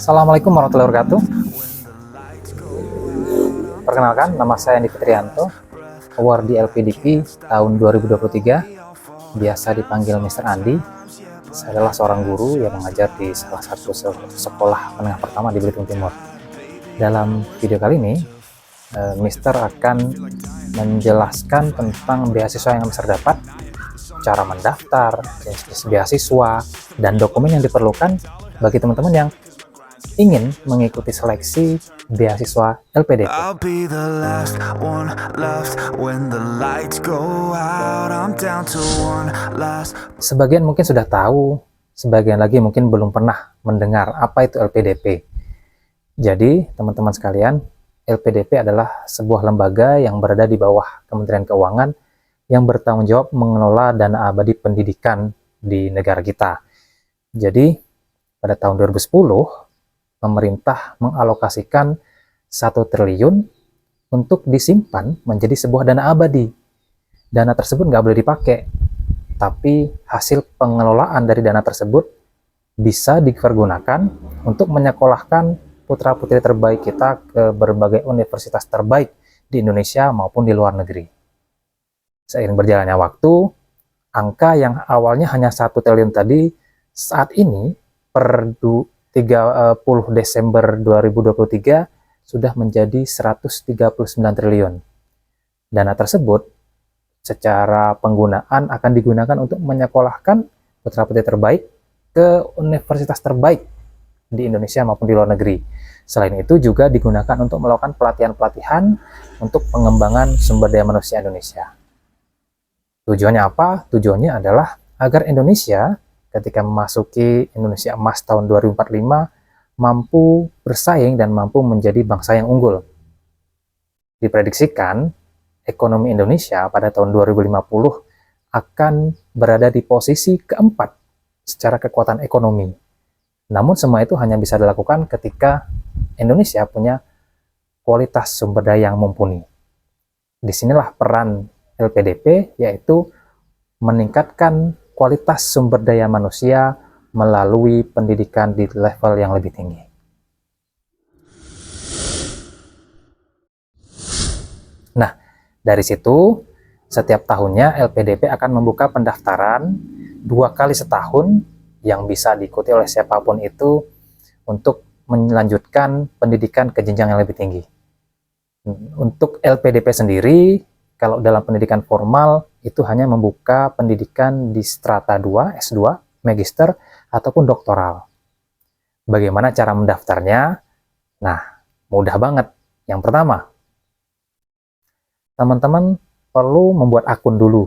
Assalamualaikum warahmatullahi wabarakatuh. Perkenalkan, nama saya Andi Fitrianto, award di LPDP tahun 2023, biasa dipanggil Mr. Andi. Saya adalah seorang guru yang mengajar di salah satu sekolah menengah pertama di Belitung Timur. Dalam video kali ini, Mr. akan menjelaskan tentang beasiswa yang Mr. dapat, cara mendaftar, jenis beasiswa, dan dokumen yang diperlukan bagi teman-teman yang ingin mengikuti seleksi beasiswa LPDP. Sebagian mungkin sudah tahu, sebagian lagi mungkin belum pernah mendengar apa itu LPDP. Jadi, teman-teman sekalian, LPDP adalah sebuah lembaga yang berada di bawah Kementerian Keuangan yang bertanggung jawab mengelola dana abadi pendidikan di negara kita. Jadi, pada tahun 2010, pemerintah mengalokasikan 1 triliun untuk disimpan menjadi sebuah dana abadi. Dana tersebut nggak boleh dipakai, tapi hasil pengelolaan dari dana tersebut bisa dipergunakan untuk menyekolahkan putra-putri terbaik kita ke berbagai universitas terbaik di Indonesia maupun di luar negeri. Seiring berjalannya waktu, angka yang awalnya hanya 1 triliun tadi, saat ini per 30 Desember 2023 sudah menjadi 139 triliun. Dana tersebut secara penggunaan akan digunakan untuk menyekolahkan putra-putri terbaik ke universitas terbaik di Indonesia maupun di luar negeri. Selain itu juga digunakan untuk melakukan pelatihan-pelatihan untuk pengembangan sumber daya manusia Indonesia. Tujuannya apa? Tujuannya adalah agar Indonesia ketika memasuki Indonesia Emas tahun 2045 mampu bersaing dan mampu menjadi bangsa yang unggul. Diprediksikan ekonomi Indonesia pada tahun 2050 akan berada di posisi keempat secara kekuatan ekonomi. Namun semua itu hanya bisa dilakukan ketika Indonesia punya kualitas sumber daya yang mumpuni. Disinilah peran LPDP, yaitu meningkatkan kualitas sumber daya manusia melalui pendidikan di level yang lebih tinggi. Nah, dari situ, setiap tahunnya LPDP akan membuka pendaftaran 2 kali setahun yang bisa diikuti oleh siapapun itu untuk melanjutkan pendidikan ke jenjang yang lebih tinggi. Untuk LPDP sendiri, kalau dalam pendidikan formal, itu hanya membuka pendidikan di strata 2, S2, magister, ataupun doktoral. Bagaimana cara mendaftarnya? Nah, mudah banget. Yang pertama, teman-teman perlu membuat akun dulu.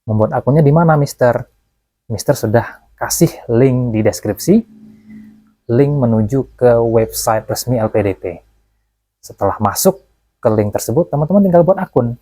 Membuat akunnya di mana, Mister? Mister sudah kasih link di deskripsi, link menuju ke website resmi LPDP. Setelah masuk ke link tersebut, teman-teman tinggal buat akun.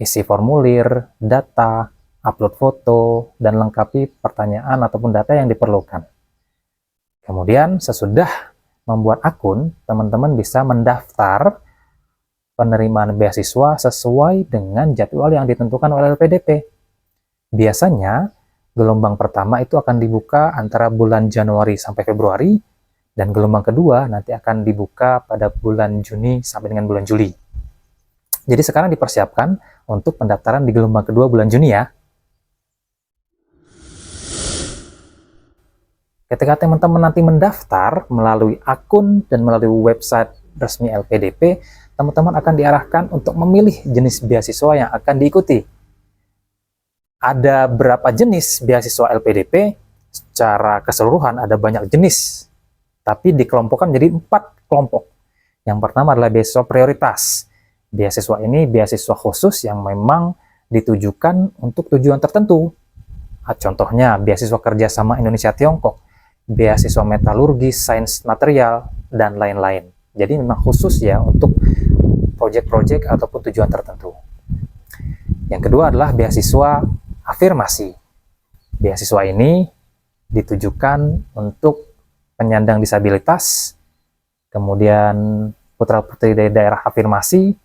Isi formulir, data, upload foto, dan lengkapi pertanyaan ataupun data yang diperlukan. Kemudian, sesudah membuat akun, teman-teman bisa mendaftar penerimaan beasiswa sesuai dengan jadwal yang ditentukan oleh LPDP. Biasanya, gelombang pertama itu akan dibuka antara bulan Januari sampai Februari, dan gelombang kedua nanti akan dibuka pada bulan Juni sampai dengan bulan Juli. Jadi sekarang dipersiapkan untuk pendaftaran di gelombang kedua bulan Juni ya. Ketika teman-teman nanti mendaftar melalui akun dan melalui website resmi LPDP, teman-teman akan diarahkan untuk memilih jenis beasiswa yang akan diikuti. Ada berapa jenis beasiswa LPDP? Secara keseluruhan ada banyak jenis, tapi dikelompokkan menjadi 4 kelompok. Yang pertama adalah beasiswa prioritas. Beasiswa ini beasiswa khusus yang memang ditujukan untuk tujuan tertentu. Contohnya, beasiswa kerjasama Indonesia-Tiongkok, beasiswa metalurgi, sains material, dan lain-lain. Jadi memang khusus ya untuk proyek-proyek ataupun tujuan tertentu. Yang kedua adalah beasiswa afirmasi. Beasiswa ini ditujukan untuk penyandang disabilitas, kemudian putra-putri dari daerah afirmasi,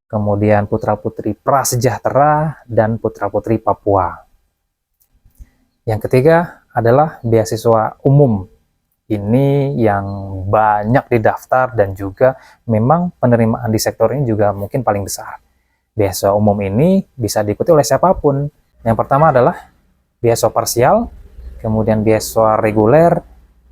kemudian putra-putri prasejahtera, dan putra-putri Papua. Yang ketiga adalah beasiswa umum. ini yang banyak didaftar dan juga memang penerimaan di sektor ini juga mungkin paling besar. Beasiswa umum ini bisa diikuti oleh siapapun. Yang pertama adalah beasiswa parsial, kemudian beasiswa reguler,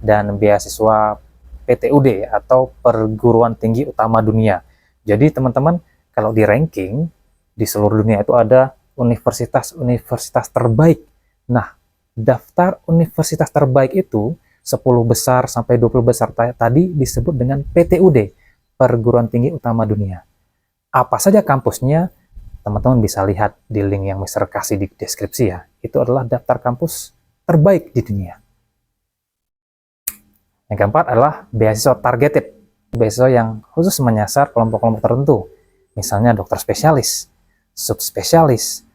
dan beasiswa PTUD atau Perguruan Tinggi Utama Dunia. Jadi teman-teman, kalau di ranking di seluruh dunia itu ada universitas-universitas terbaik. Nah, daftar universitas terbaik itu 10 besar sampai 20 besar tadi disebut dengan PTUD, Perguruan Tinggi Utama Dunia. Apa saja kampusnya, teman-teman bisa lihat di link yang Mister kasih di deskripsi ya. Itu adalah daftar kampus terbaik di dunia. Yang keempat adalah beasiswa targeted, beasiswa yang khusus menyasar kelompok-kelompok tertentu. Misalnya dokter spesialis, subspesialis,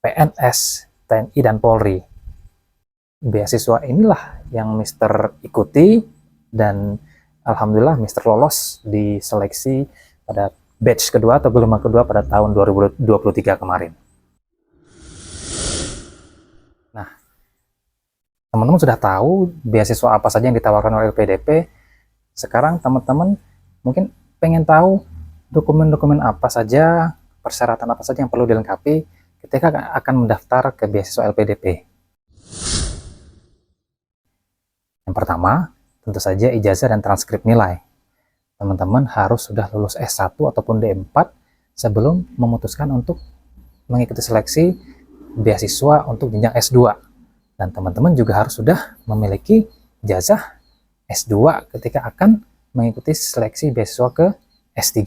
PNS, TNI, dan Polri. Beasiswa inilah yang Mister ikuti dan alhamdulillah Mister lolos di seleksi pada batch kedua atau gelombang kedua pada tahun 2023 kemarin. Nah, teman-teman sudah tahu beasiswa apa saja yang ditawarkan oleh LPDP. Sekarang teman-teman mungkin pengen tahu dokumen-dokumen apa saja, persyaratan apa saja yang perlu dilengkapi ketika akan mendaftar ke beasiswa LPDP. Yang pertama, tentu saja ijazah dan transkrip nilai. Teman-teman harus sudah lulus S1 ataupun D4 sebelum memutuskan untuk mengikuti seleksi beasiswa untuk jenjang S2. Dan teman-teman juga harus sudah memiliki ijazah S2 ketika akan mengikuti seleksi beasiswa ke S3.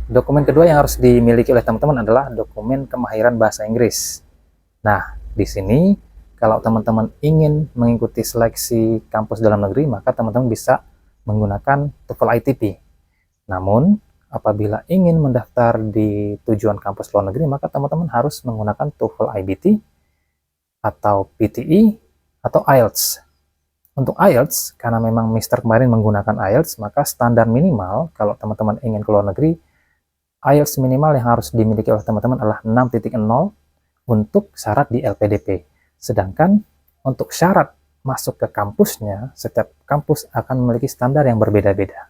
Dokumen kedua yang harus dimiliki oleh teman-teman adalah dokumen kemahiran bahasa Inggris. Nah, di sini kalau teman-teman ingin mengikuti seleksi kampus dalam negeri, maka teman-teman bisa menggunakan TOEFL ITP. Namun, apabila ingin mendaftar di tujuan kampus luar negeri, maka teman-teman harus menggunakan TOEFL IBT atau PTE atau IELTS. Untuk IELTS, karena memang Mister kemarin menggunakan IELTS, maka standar minimal kalau teman-teman ingin ke luar negeri, IELTS minimal yang harus dimiliki oleh teman-teman adalah 6.0 untuk syarat di LPDP. Sedangkan untuk syarat masuk ke kampusnya, setiap kampus akan memiliki standar yang berbeda-beda.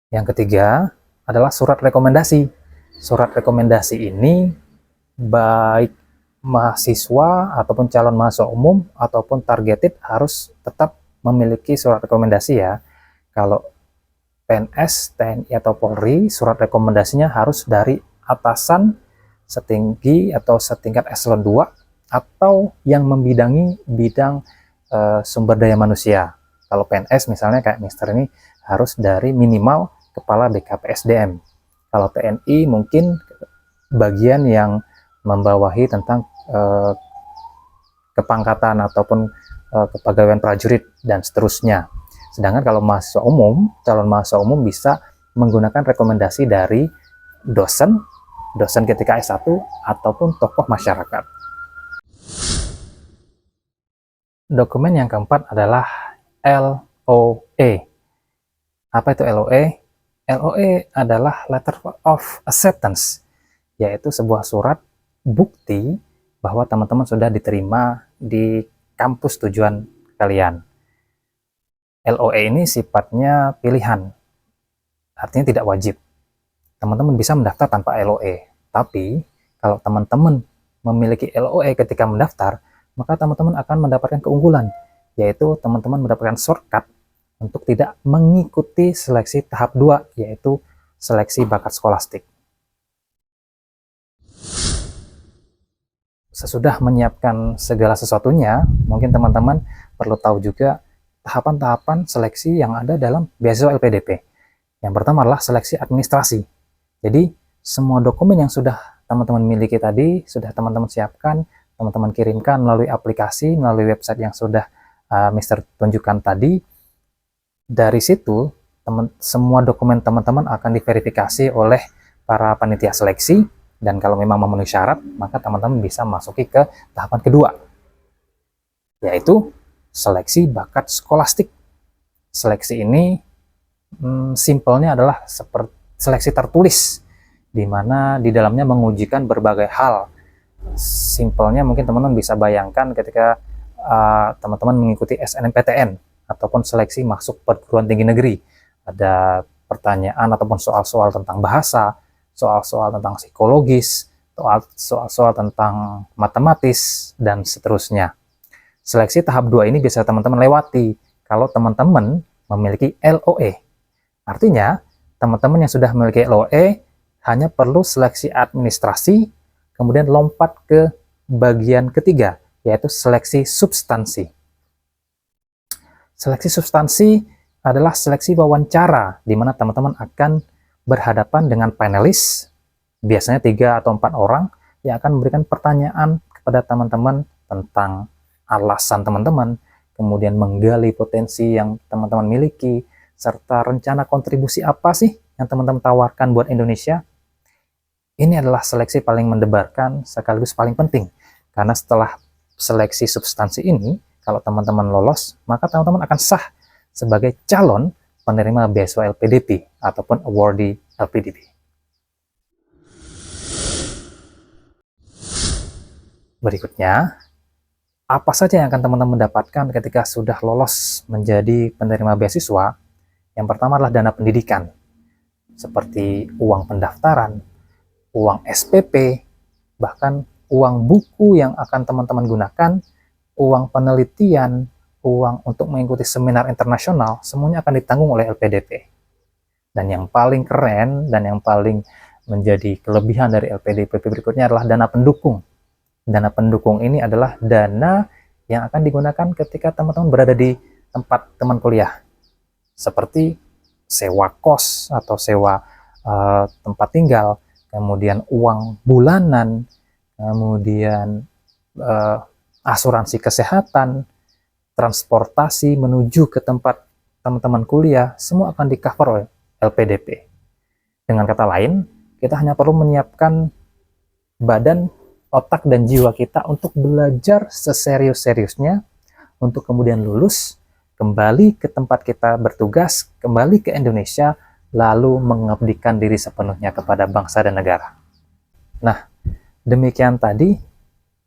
Yang ketiga adalah surat rekomendasi. Surat rekomendasi ini baik mahasiswa ataupun calon mahasiswa umum ataupun targeted harus tetap memiliki surat rekomendasi ya. Kalau PNS, TNI, atau Polri, surat rekomendasinya harus dari atasan setinggi atau setingkat eselon 2 atau yang membidangi bidang sumber daya manusia. Kalau PNS misalnya kayak Mister ini harus dari minimal kepala BKPSDM. Kalau TNI mungkin bagian yang membawahi tentang kepangkatan ataupun kepegawaian prajurit dan seterusnya. Sedangkan kalau mahasiswa umum, calon mahasiswa umum bisa menggunakan rekomendasi dari dosen ketika S1 ataupun tokoh masyarakat. Dokumen yang keempat adalah LOE. Apa itu LOE? LOE adalah Letter of Acceptance, yaitu sebuah surat bukti bahwa teman-teman sudah diterima di kampus tujuan kalian. LOE ini sifatnya pilihan, artinya tidak wajib. Teman-teman bisa mendaftar tanpa LOE, tapi kalau teman-teman memiliki LOE ketika mendaftar, maka teman-teman akan mendapatkan keunggulan, yaitu teman-teman mendapatkan shortcut untuk tidak mengikuti seleksi tahap 2, yaitu seleksi bakat skolastik. Sesudah menyiapkan segala sesuatunya, mungkin teman-teman perlu tahu juga tahapan-tahapan seleksi yang ada dalam beasiswa LPDP. Yang pertama adalah seleksi administrasi. Jadi, semua dokumen yang sudah teman-teman miliki tadi, sudah teman-teman siapkan, teman-teman kirimkan melalui aplikasi, melalui website yang sudah Mister tunjukkan tadi. Dari situ, semua dokumen teman-teman akan diverifikasi oleh para panitia seleksi, dan kalau memang memenuhi syarat, maka teman-teman bisa masuki ke tahapan kedua, yaitu seleksi bakat skolastik. Seleksi ini simpelnya adalah seperti seleksi tertulis, di mana di dalamnya mengujikan berbagai hal, Simpelnya mungkin teman-teman bisa bayangkan ketika teman-teman mengikuti SNMPTN ataupun seleksi masuk perguruan tinggi negeri. Ada pertanyaan ataupun soal-soal tentang bahasa, soal-soal tentang psikologis, soal-soal tentang matematis, dan seterusnya. Seleksi tahap 2 ini bisa teman-teman lewati kalau teman-teman memiliki LOE. Artinya, teman-teman yang sudah memiliki LOE hanya perlu seleksi administrasi, kemudian lompat ke bagian ketiga, yaitu seleksi substansi. Seleksi substansi adalah seleksi wawancara, di mana teman-teman akan berhadapan dengan panelis, biasanya 3 atau 4 orang, yang akan memberikan pertanyaan kepada teman-teman tentang alasan teman-teman, kemudian menggali potensi yang teman-teman miliki, serta rencana kontribusi apa sih yang teman-teman tawarkan buat Indonesia. Ini adalah seleksi paling mendebarkan sekaligus paling penting, karena setelah seleksi substansi ini, kalau teman-teman lolos, maka teman-teman akan sah sebagai calon penerima beasiswa LPDP ataupun awardee LPDP. Berikutnya, apa saja yang akan teman-teman dapatkan ketika sudah lolos menjadi penerima beasiswa? Yang pertama adalah dana pendidikan, seperti uang pendaftaran, uang SPP, bahkan uang buku yang akan teman-teman gunakan, uang penelitian, uang untuk mengikuti seminar internasional, semuanya akan ditanggung oleh LPDP. Dan yang paling keren dan yang paling menjadi kelebihan dari LPDP berikutnya adalah dana pendukung. Dana pendukung ini adalah dana yang akan digunakan ketika teman-teman berada di tempat teman kuliah, seperti sewa kos atau sewa tempat tinggal, kemudian uang bulanan, kemudian asuransi kesehatan, transportasi menuju ke tempat teman-teman kuliah, semua akan di-cover oleh LPDP. Dengan kata lain, kita hanya perlu menyiapkan badan, otak, dan jiwa kita untuk belajar seserius-seriusnya, untuk kemudian lulus, kembali ke tempat kita bertugas, kembali ke Indonesia, lalu mengabdikan diri sepenuhnya kepada bangsa dan negara. Nah, demikian tadi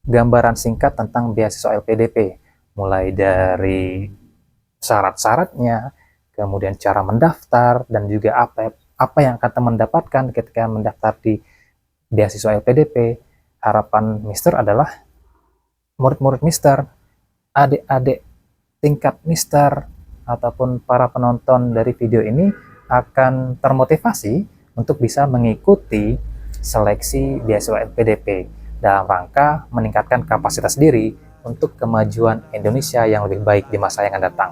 gambaran singkat tentang beasiswa LPDP, mulai dari syarat-syaratnya, kemudian cara mendaftar, dan juga apa yang akan teman dapatkan ketika mendaftar di beasiswa LPDP. Harapan Mister adalah murid-murid Mister, adik-adik tingkat Mister, ataupun para penonton dari video ini akan termotivasi untuk bisa mengikuti seleksi beasiswa LPDP dalam rangka meningkatkan kapasitas diri untuk kemajuan Indonesia yang lebih baik di masa yang akan datang.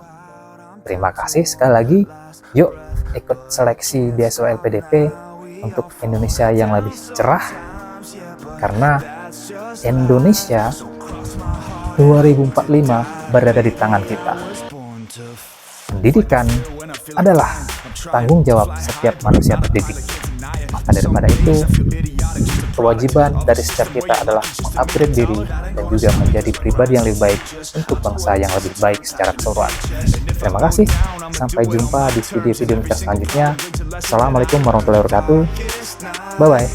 Terima kasih sekali lagi. Yuk ikut seleksi beasiswa LPDP untuk Indonesia yang lebih cerah, karena Indonesia 2045 berada di tangan kita. Pendidikan adalah tanggung jawab setiap manusia terdidik. Maka daripada itu, kewajiban dari setiap kita adalah mengupgrade diri dan juga menjadi pribadi yang lebih baik untuk bangsa yang lebih baik secara keseluruhan. Terima kasih, sampai jumpa di video-video kita selanjutnya. Assalamualaikum warahmatullahi wabarakatuh. Bye-bye.